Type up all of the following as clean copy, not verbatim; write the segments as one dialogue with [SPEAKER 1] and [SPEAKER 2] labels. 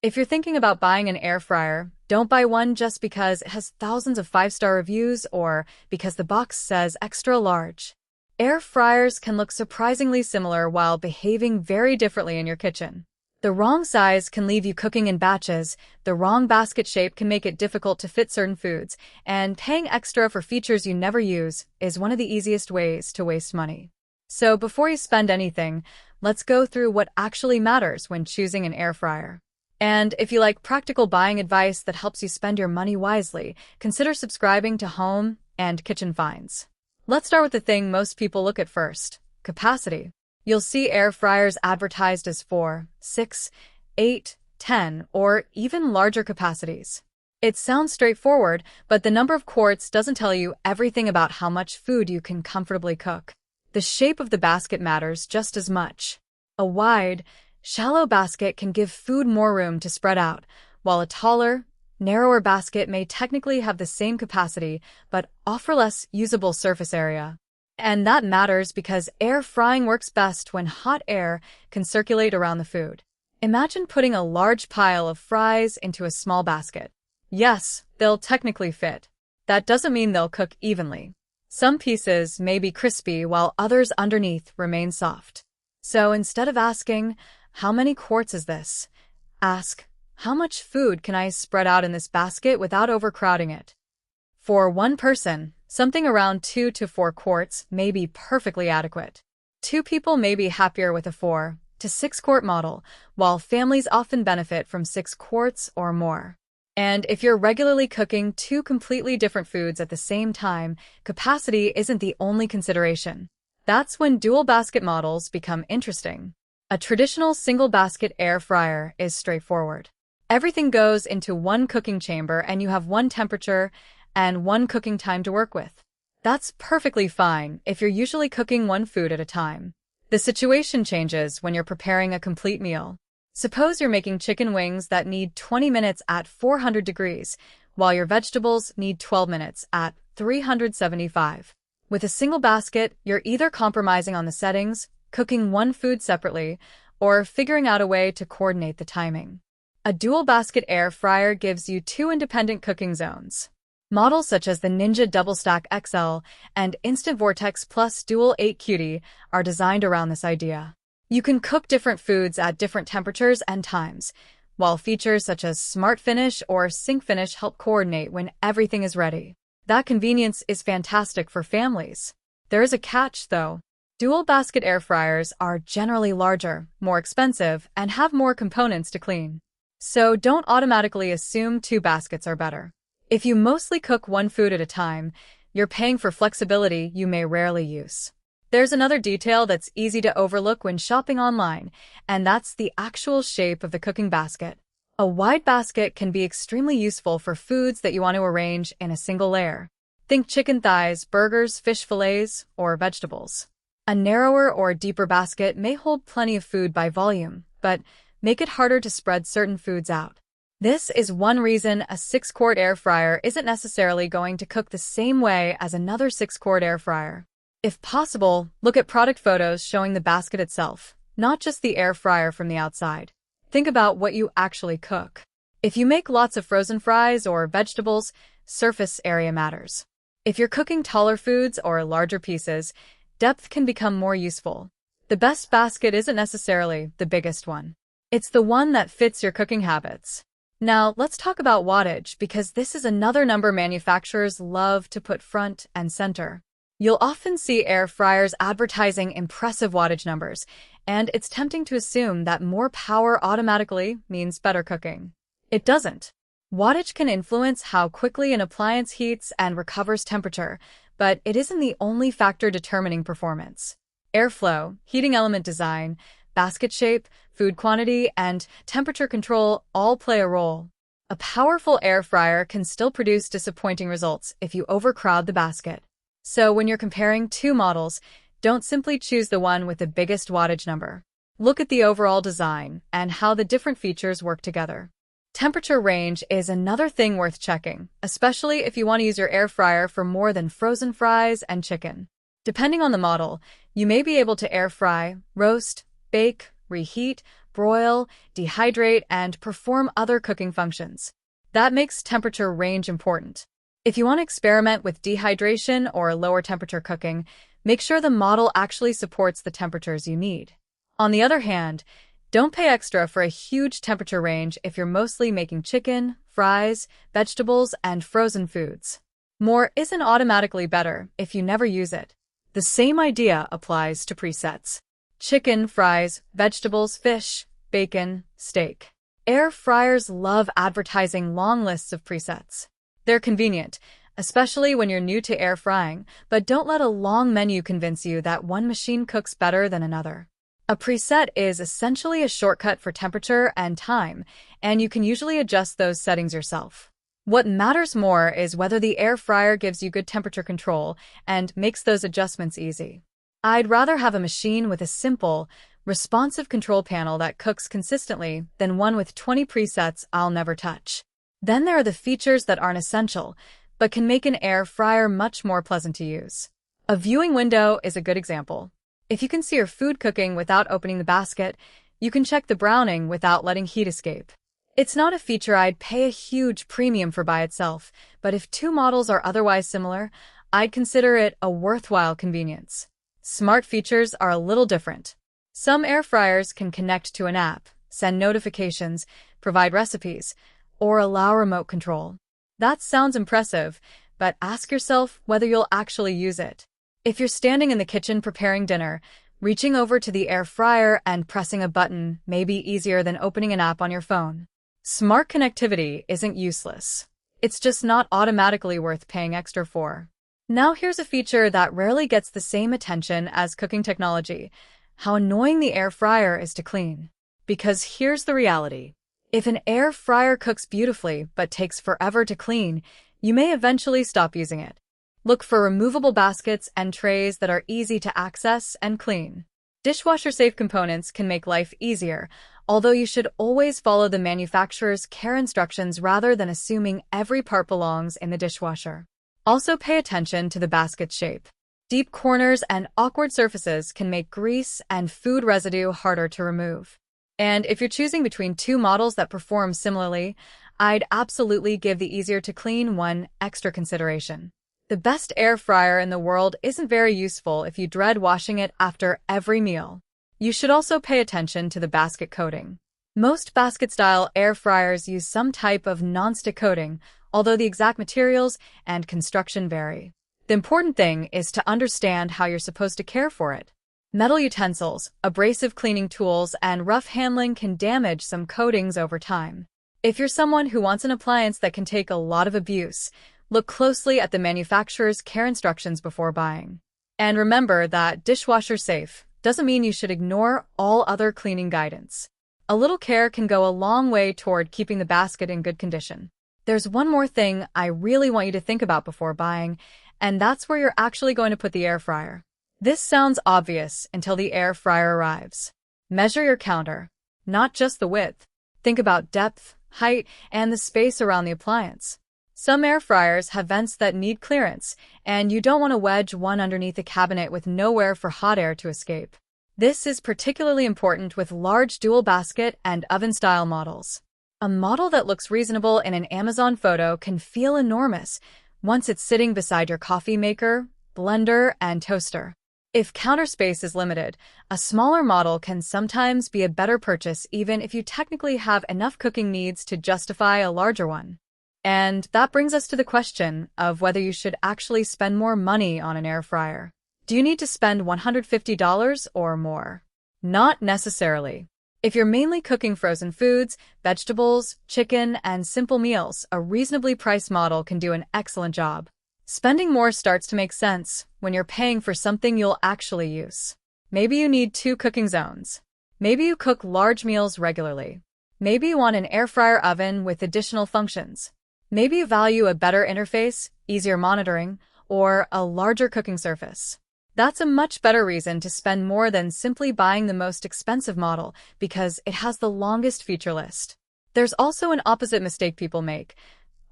[SPEAKER 1] If you're thinking about buying an air fryer, don't buy one just because it has thousands of 5-star reviews or because the box says extra large. Air fryers can look surprisingly similar while behaving very differently in your kitchen. The wrong size can leave you cooking in batches, the wrong basket shape can make it difficult to fit certain foods, and paying extra for features you never use is one of the easiest ways to waste money. So before you spend anything, let's go through what actually matters when choosing an air fryer. And if you like practical buying advice that helps you spend your money wisely, consider subscribing to Home and Kitchen Finds. Let's start with the thing most people look at first: capacity. You'll see air fryers advertised as 4, 6, 8, 10, or even larger capacities. It sounds straightforward, but the number of quarts doesn't tell you everything about how much food you can comfortably cook. The shape of the basket matters just as much. A wide, shallow basket can give food more room to spread out, while a taller, narrower basket may technically have the same capacity but offer less usable surface area. And that matters because air frying works best when hot air can circulate around the food. Imagine putting a large pile of fries into a small basket. Yes, they'll technically fit. That doesn't mean they'll cook evenly. Some pieces may be crispy while others underneath remain soft. So instead of asking, "How many quarts is this?" ask, "How much food can I spread out in this basket without overcrowding it?" For one person, something around 2 to 4 quarts may be perfectly adequate. Two people may be happier with a 4 to 6 quart model, while families often benefit from 6 quarts or more. And if you're regularly cooking two completely different foods at the same time, capacity isn't the only consideration. That's when dual basket models become interesting. A traditional single basket air fryer is straightforward. Everything goes into one cooking chamber and you have one temperature and one cooking time to work with. That's perfectly fine if you're usually cooking one food at a time. The situation changes when you're preparing a complete meal. Suppose you're making chicken wings that need 20 minutes at 400 degrees, while your vegetables need 12 minutes at 375. With a single basket, you're either compromising on the settings, cooking one food separately, or figuring out a way to coordinate the timing. A dual basket air fryer gives you two independent cooking zones. Models such as the Ninja DoubleStack XL and Instant Vortex Plus Dual 8 Cutie are designed around this idea. You can cook different foods at different temperatures and times, while features such as Smart Finish or Sync Finish help coordinate when everything is ready. That convenience is fantastic for families. There is a catch, though. Dual basket air fryers are generally larger, more expensive, and have more components to clean. So don't automatically assume two baskets are better. If you mostly cook one food at a time, you're paying for flexibility you may rarely use. There's another detail that's easy to overlook when shopping online, and that's the actual shape of the cooking basket. A wide basket can be extremely useful for foods that you want to arrange in a single layer. Think chicken thighs, burgers, fish fillets, or vegetables. A narrower or deeper basket may hold plenty of food by volume, but make it harder to spread certain foods out. This is one reason a 6-quart air fryer isn't necessarily going to cook the same way as another 6-quart air fryer. If possible, look at product photos showing the basket itself, not just the air fryer from the outside. Think about what you actually cook. If you make lots of frozen fries or vegetables, surface area matters. If you're cooking taller foods or larger pieces, depth can become more useful. The best basket isn't necessarily the biggest one. It's the one that fits your cooking habits. Now, let's talk about wattage because this is another number manufacturers love to put front and center. You'll often see air fryers advertising impressive wattage numbers, and it's tempting to assume that more power automatically means better cooking. It doesn't. Wattage can influence how quickly an appliance heats and recovers temperature, but it isn't the only factor determining performance. Airflow, heating element design, basket shape, food quantity, and temperature control all play a role. A powerful air fryer can still produce disappointing results if you overcrowd the basket. So when you're comparing two models, don't simply choose the one with the biggest wattage number. Look at the overall design and how the different features work together. Temperature range is another thing worth checking, especially if you want to use your air fryer for more than frozen fries and chicken. Depending on the model, you may be able to air fry, roast, bake, reheat, broil, dehydrate, and perform other cooking functions. That makes temperature range important. If you want to experiment with dehydration or lower temperature cooking, make sure the model actually supports the temperatures you need. On the other hand, don't pay extra for a huge temperature range if you're mostly making chicken, fries, vegetables, and frozen foods. More isn't automatically better if you never use it. The same idea applies to presets. Chicken, fries, vegetables, fish, bacon, steak. Air fryers love advertising long lists of presets. They're convenient, especially when you're new to air frying, but don't let a long menu convince you that one machine cooks better than another. A preset is essentially a shortcut for temperature and time, and you can usually adjust those settings yourself. What matters more is whether the air fryer gives you good temperature control and makes those adjustments easy. I'd rather have a machine with a simple, responsive control panel that cooks consistently than one with 20 presets I'll never touch. Then there are the features that aren't essential, but can make an air fryer much more pleasant to use. A viewing window is a good example. If you can see your food cooking without opening the basket, you can check the browning without letting heat escape. It's not a feature I'd pay a huge premium for by itself, but if two models are otherwise similar, I'd consider it a worthwhile convenience. Smart features are a little different. Some air fryers can connect to an app, send notifications, provide recipes, or allow remote control. That sounds impressive, but ask yourself whether you'll actually use it. If you're standing in the kitchen preparing dinner, reaching over to the air fryer and pressing a button may be easier than opening an app on your phone. Smart connectivity isn't useless. It's just not automatically worth paying extra for. Now here's a feature that rarely gets the same attention as cooking technology: how annoying the air fryer is to clean. Because here's the reality. If an air fryer cooks beautifully but takes forever to clean, you may eventually stop using it. Look for removable baskets and trays that are easy to access and clean. Dishwasher-safe components can make life easier, although you should always follow the manufacturer's care instructions rather than assuming every part belongs in the dishwasher. Also pay attention to the basket shape. Deep corners and awkward surfaces can make grease and food residue harder to remove. And if you're choosing between two models that perform similarly, I'd absolutely give the easier-to-clean one extra consideration. The best air fryer in the world isn't very useful if you dread washing it after every meal. You should also pay attention to the basket coating. Most basket-style air fryers use some type of non-stick coating, although the exact materials and construction vary. The important thing is to understand how you're supposed to care for it. Metal utensils, abrasive cleaning tools, and rough handling can damage some coatings over time. If you're someone who wants an appliance that can take a lot of abuse, look closely at the manufacturer's care instructions before buying. And remember that dishwasher safe doesn't mean you should ignore all other cleaning guidance. A little care can go a long way toward keeping the basket in good condition. There's one more thing I really want you to think about before buying, and that's where you're actually going to put the air fryer. This sounds obvious until the air fryer arrives. Measure your counter, not just the width. Think about depth, height, and the space around the appliance. Some air fryers have vents that need clearance, and you don't want to wedge one underneath a cabinet with nowhere for hot air to escape. This is particularly important with large dual basket and oven-style models. A model that looks reasonable in an Amazon photo can feel enormous once it's sitting beside your coffee maker, blender, and toaster. If counter space is limited, a smaller model can sometimes be a better purchase even if you technically have enough cooking needs to justify a larger one. And that brings us to the question of whether you should actually spend more money on an air fryer. Do you need to spend $150 or more? Not necessarily. If you're mainly cooking frozen foods, vegetables, chicken, and simple meals, a reasonably priced model can do an excellent job. Spending more starts to make sense when you're paying for something you'll actually use. Maybe you need 2 cooking zones. Maybe you cook large meals regularly. Maybe you want an air fryer oven with additional functions. Maybe you value a better interface, easier monitoring, or a larger cooking surface. That's a much better reason to spend more than simply buying the most expensive model because it has the longest feature list. There's also an opposite mistake people make: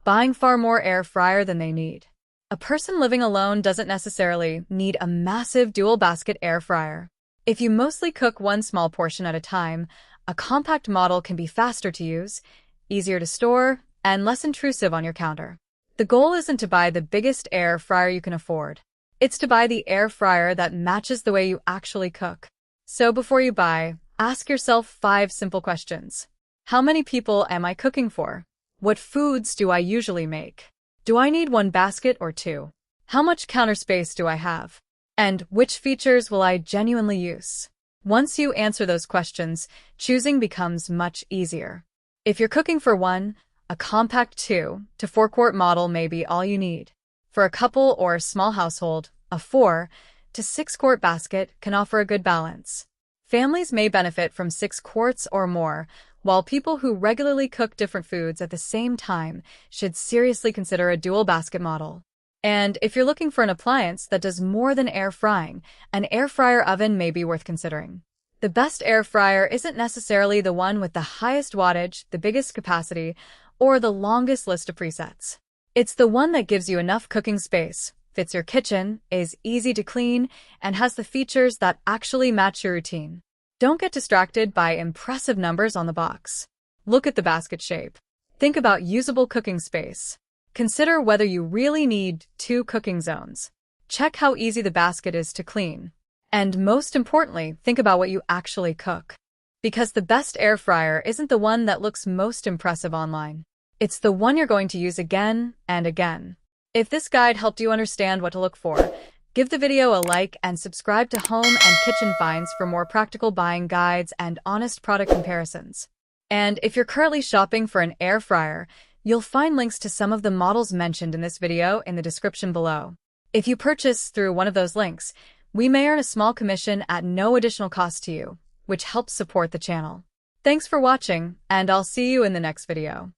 [SPEAKER 1] buying far more air fryer than they need. A person living alone doesn't necessarily need a massive dual basket air fryer. If you mostly cook one small portion at a time, a compact model can be faster to use, easier to store, and less intrusive on your counter. The goal isn't to buy the biggest air fryer you can afford. It's to buy the air fryer that matches the way you actually cook. So before you buy, ask yourself 5 simple questions. How many people am I cooking for? What foods do I usually make? Do I need 1 basket or 2? How much counter space do I have? And which features will I genuinely use? Once you answer those questions, choosing becomes much easier. If you're cooking for one, a compact 2 to 4-quart model may be all you need. For a couple or small household, a 4 to 6-quart basket can offer a good balance. Families may benefit from 6 quarts or more, while people who regularly cook different foods at the same time should seriously consider a dual basket model. And if you're looking for an appliance that does more than air frying, an air fryer oven may be worth considering. The best air fryer isn't necessarily the one with the highest wattage, the biggest capacity, or the longest list of presets. It's the one that gives you enough cooking space, fits your kitchen, is easy to clean, and has the features that actually match your routine. Don't get distracted by impressive numbers on the box. Look at the basket shape. Think about usable cooking space. Consider whether you really need 2 cooking zones. Check how easy the basket is to clean. And most importantly, think about what you actually cook. Because the best air fryer isn't the one that looks most impressive online. It's the one you're going to use again and again. If this guide helped you understand what to look for, give the video a like and subscribe to Home and Kitchen Finds for more practical buying guides and honest product comparisons. And if you're currently shopping for an air fryer, you'll find links to some of the models mentioned in this video in the description below. If you purchase through one of those links, we may earn a small commission at no additional cost to you, which helps support the channel. Thanks for watching, and I'll see you in the next video.